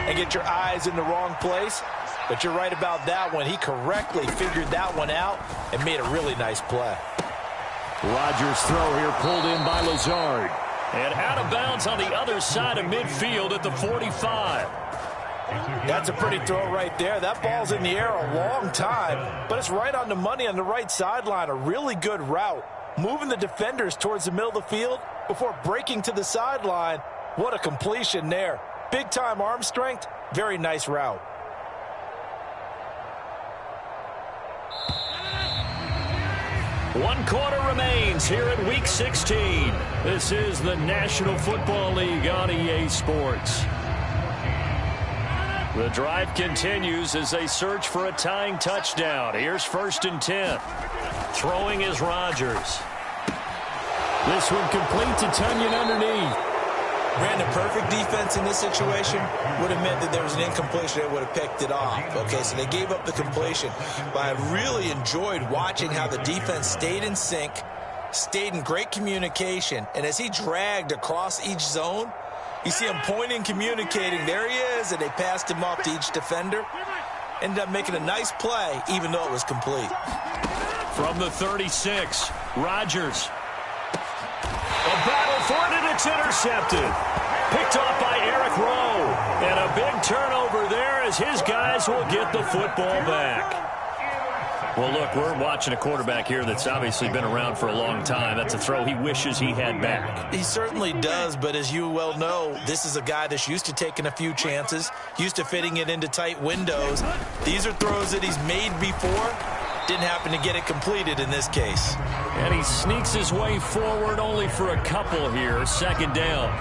and get your eyes in the wrong place. But you're right about that one. He correctly figured that one out and made a really nice play. Rodgers' throw here pulled in by Lazard. And out of bounds on the other side of midfield at the 45. That's a pretty throw right there. That ball's in the air a long time, but it's right on the money on the right sideline. A really good route. Moving the defenders towards the middle of the field before breaking to the sideline. What a completion there. Big-time arm strength. Very nice route. One quarter remains here in Week 16. This is the National Football League on EA Sports. The drive continues as they search for a tying touchdown. Here's 1st and 10. Throwing is Rodgers. This one complete to Tunyon underneath. Brandon, perfect defense in this situation would have meant that there was an incompletion that would have picked it off. Okay, so they gave up the completion. But I really enjoyed watching how the defense stayed in sync, stayed in great communication, and as he dragged across each zone, you see him pointing, communicating. There he is, and they passed him off to each defender. Ended up making a nice play, even though it was complete. From the 36, Rodgers. A battle for it, and it's intercepted. Picked off by Eric Rowe. And a big turnover there as his guys will get the football back. Well, look, we're watching a quarterback here that's obviously been around for a long time. That's a throw he wishes he had back. He certainly does, but as you well know, this is a guy that's used to taking a few chances, used to fitting it into tight windows. These are throws that he's made before. Didn't happen to get it completed in this case. And he sneaks his way forward only for a couple here. 2nd down.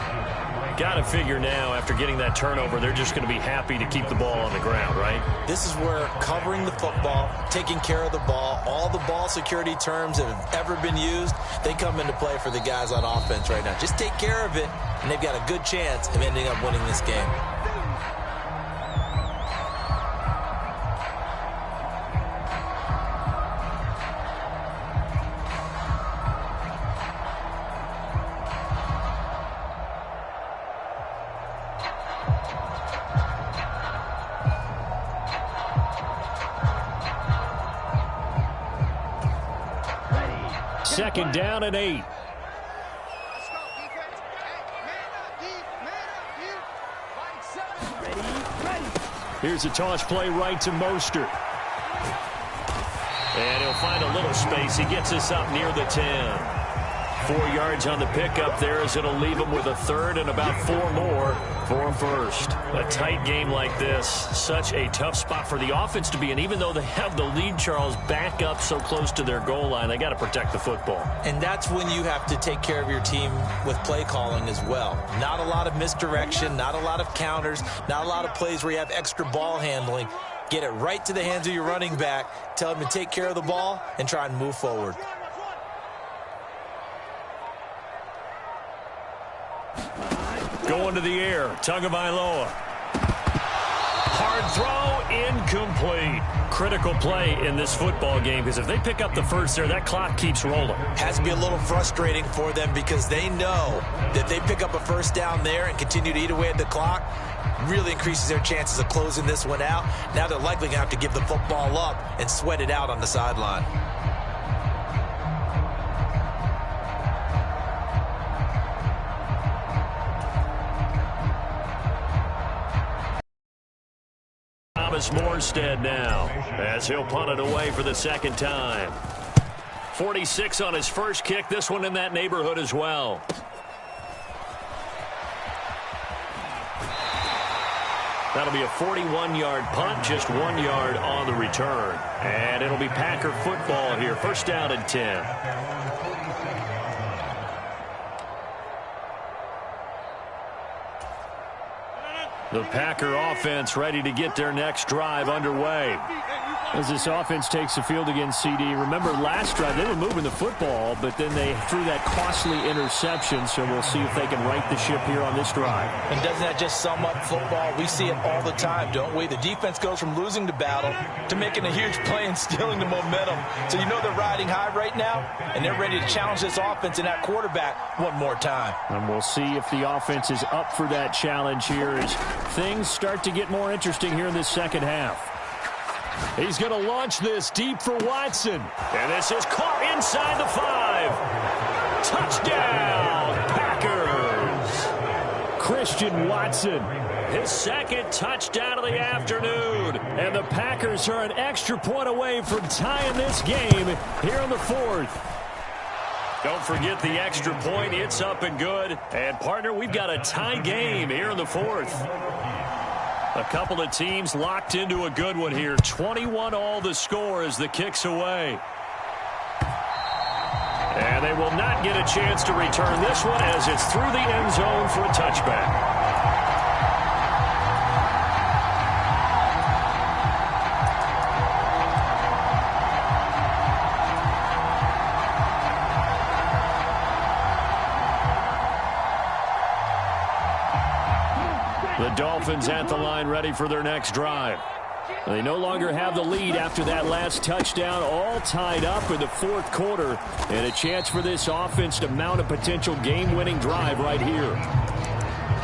Got to figure now, after getting that turnover, they're just going to be happy to keep the ball on the ground, right? This is where covering the football, taking care of the ball, all the ball security terms that have ever been used, they come into play for the guys on offense right now. Just take care of it, and they've got a good chance of ending up winning this game. Second down and 8. Here's a toss play right to Mostert. And he'll find a little space. He gets us up near the 10. 4 yards on the pickup there as it'll leave him with a 3rd and about 4 more for 1st. A tight game like this, such a tough spot for the offense to be in. Even though they have the lead, Charles, back up so close to their goal line, they got to protect the football. And that's when you have to take care of your team with play calling as well. Not a lot of misdirection, not a lot of counters, not a lot of plays where you have extra ball handling. Get it right to the hands of your running back, tell him to take care of the ball, and try and move forward. Going to the air, Tagovailoa. Hard throw, incomplete. Critical play in this football game, because if they pick up the 1st there, that clock keeps rolling. Has to be a little frustrating for them because they know that they pick up a 1st down there and continue to eat away at the clock, really increases their chances of closing this one out. Now they're likely going to have to give the football up and sweat it out on the sideline. Morstead now as he'll punt it away for the 2nd time. 46 on his first kick. This one in that neighborhood as well. That'll be a 41-yard punt, just 1 yard on the return. And it'll be Packer football here. 1st down and 10. The Packer offense ready to get their next drive underway. As this offense takes the field against CD, remember last drive they were moving the football, but then they threw that costly interception, so we'll see if they can right the ship here on this drive. And doesn't that just sum up football? We see it all the time, don't we? The defense goes from losing the battle to making a huge play and stealing the momentum. So you know they're riding high right now, and they're ready to challenge this offense and that quarterback one more time. And we'll see if the offense is up for that challenge here as things start to get more interesting here in this second half. He's going to launch this deep for Watson. And this is caught inside the 5. Touchdown, Packers. Christian Watson, his second touchdown of the afternoon. And the Packers are an extra point away from tying this game here in the 4th. Don't forget the extra point. It's up and good. And, partner, we've got a tie game here in the 4th. A couple of teams locked into a good one here. 21-all the score as the kick's away. And they will not get a chance to return this one as it's through the end zone for a touchback. The Dolphins at the line ready for their next drive. They no longer have the lead after that last touchdown, all tied up in the 4th quarter, and a chance for this offense to mount a potential game-winning drive right here.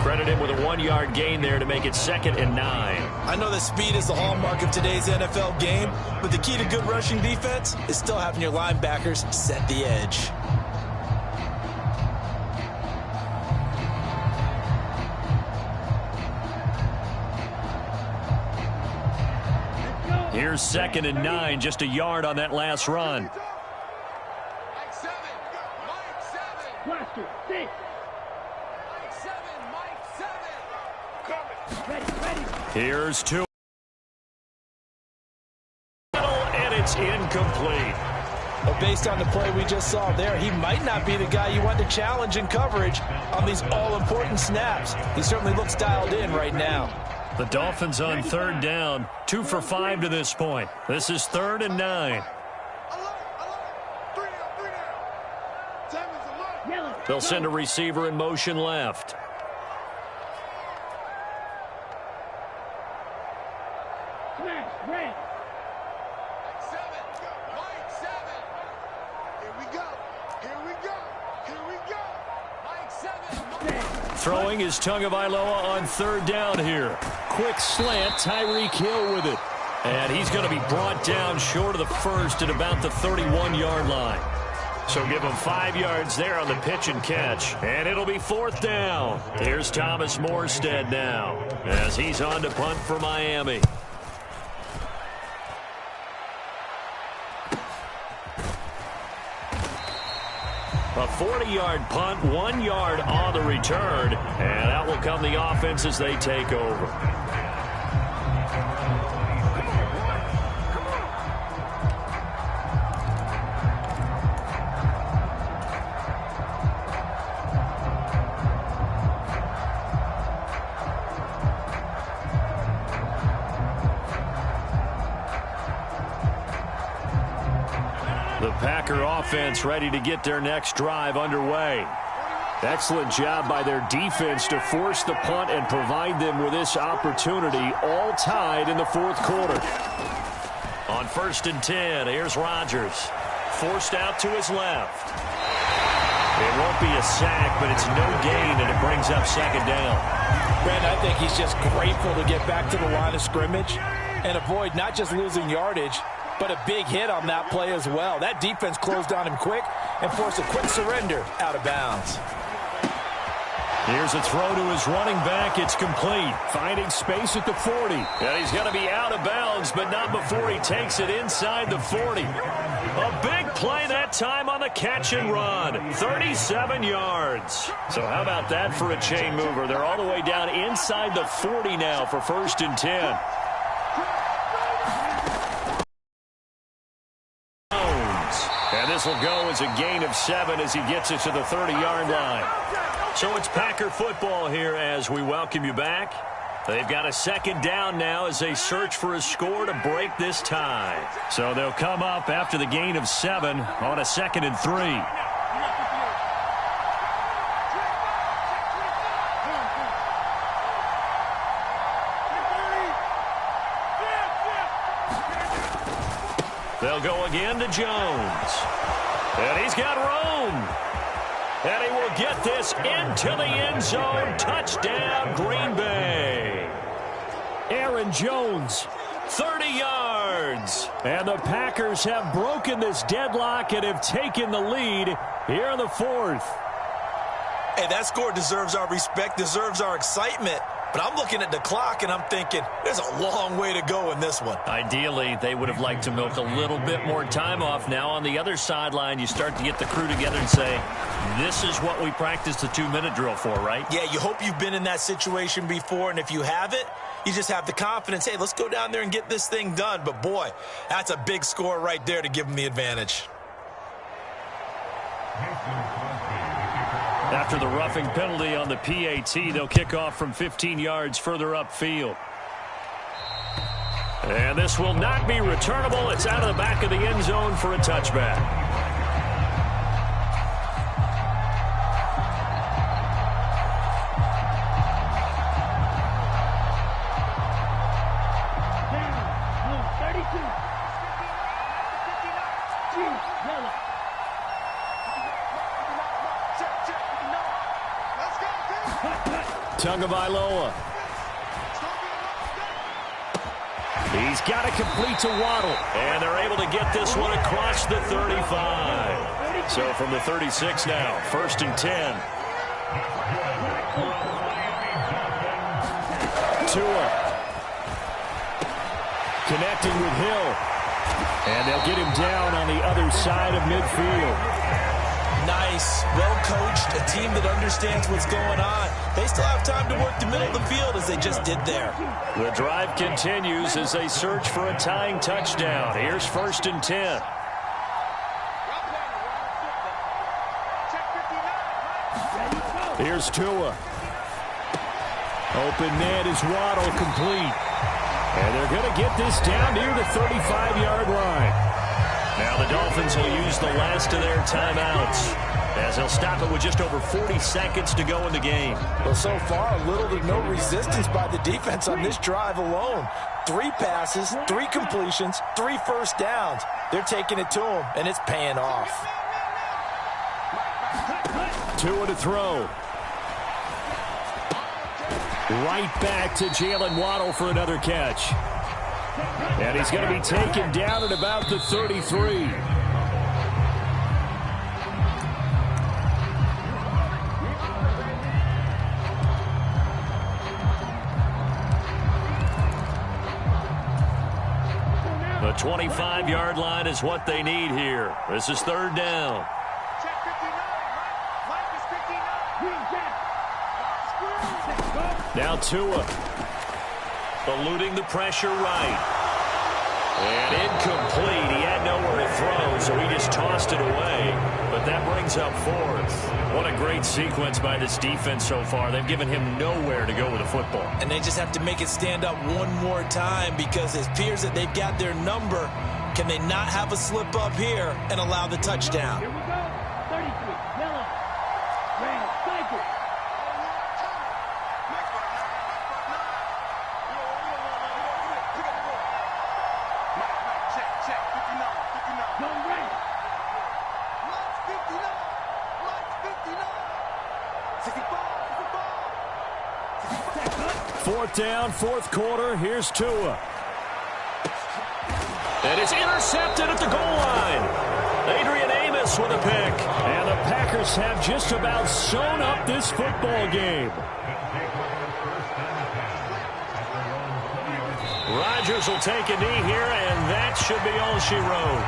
Credit him with a 1-yard gain there to make it 2nd and 9. I know that speed is the hallmark of today's NFL game, but the key to good rushing defense is still having your linebackers set the edge. Here's 2nd and 9, just a yard on that last run. Here's 2. And it's incomplete. But based on the play we just saw there, he might not be the guy you want to challenge in coverage on these all-important snaps. He certainly looks dialed in right now. The Dolphins on 3rd down, 2 for 5 to this point. This is 3rd and 9. They'll send a receiver in motion left. Throwing is Tagovailoa on 3rd down here. Quick slant, Tyreek Hill with it. And he's going to be brought down short of the 1st at about the 31-yard line. So give him 5 yards there on the pitch and catch. And it'll be 4th down. Here's Thomas Morstead now as he's on to punt for Miami. A 40-yard punt, 1 yard on the return, and out will come the offense as they take over. The Packer offense ready to get their next drive underway. Excellent job by their defense to force the punt and provide them with this opportunity, all tied in the 4th quarter. On 1st and 10, here's Rodgers. Forced out to his left. It won't be a sack, but it's no gain, and it brings up 2nd down. Brent, I think he's just grateful to get back to the line of scrimmage and avoid not just losing yardage, but a big hit on that play as well. That defense closed on him quick and forced a quick surrender out of bounds. Here's a throw to his running back. It's complete. Finding space at the 40. And he's going to be out of bounds, but not before he takes it inside the 40. A big play that time on the catch and run. 37 yards. So how about that for a chain mover? They're all the way down inside the 40 now for 1st and 10. And this will go as a gain of 7 as he gets it to the 30-yard line. So it's Packer football here as we welcome you back. They've got a 2nd down now as they search for a score to break this tie. So they'll come up after the gain of 7 on a 2nd and 3. They'll go again to Jones. And he's got room. And he will get this into the end zone. Touchdown, Green Bay. Aaron Jones, 30 yards. And the Packers have broken this deadlock and have taken the lead here in the fourth. Hey, that score deserves our respect, deserves our excitement. But I'm looking at the clock, and I'm thinking there's a long way to go in this one. Ideally, they would have liked to milk a little bit more time off. Now on the other sideline, you start to get the crew together and say, this is what we practiced the 2-minute drill for, right? Yeah, you hope you've been in that situation before, and if you haven't, you just have the confidence, hey, let's go down there and get this thing done. But, boy, that's a big score right there to give them the advantage. After the roughing penalty on the PAT, they'll kick off from 15 yards further upfield. And this will not be returnable. It's out of the back of the end zone for a touchback. Tagovailoa. He's got to complete to Waddle. And they're able to get this one across the 35. So from the 36 now, 1st and 10. Tua. Connecting with Hill. And they'll get him down on the other side of midfield. Nice, well-coached, a team that understands what's going on. They still have time to work the middle of the field as they just did there. The drive continues as they search for a tying touchdown. Here's 1st and 10. Here's Tua. Open man is Waddle, complete. And they're going to get this down near the 35-yard line. Now the Dolphins will use the last of their timeouts as they'll stop it with just over 40 seconds to go in the game. Well, so far, little to no resistance by the defense on this drive alone. 3 passes, 3 completions, 3 first downs. They're taking it to them, and it's paying off. Tua to throw. Right back to Jalen Waddle for another catch. And he's going to be taken down at about the 33. The 25-yard line is what they need here. This is 3rd down. Now Tua. Eluding the pressure right. And incomplete. He had nowhere to throw, so he just tossed it away. But that brings up 4th. What a great sequence by this defense so far. They've given him nowhere to go with the football. And they just have to make it stand up one more time because it appears that they've got their number. Can they not have a slip up here and allow the touchdown? Here we go. 33, yellow, red, cycle. Fourth down, 4th quarter. Here's Tua. And it's intercepted at the goal line. Adrian Amos with a pick. And the Packers have just about sewn up this football game. Rodgers will take a knee here, and that should be all she wrote.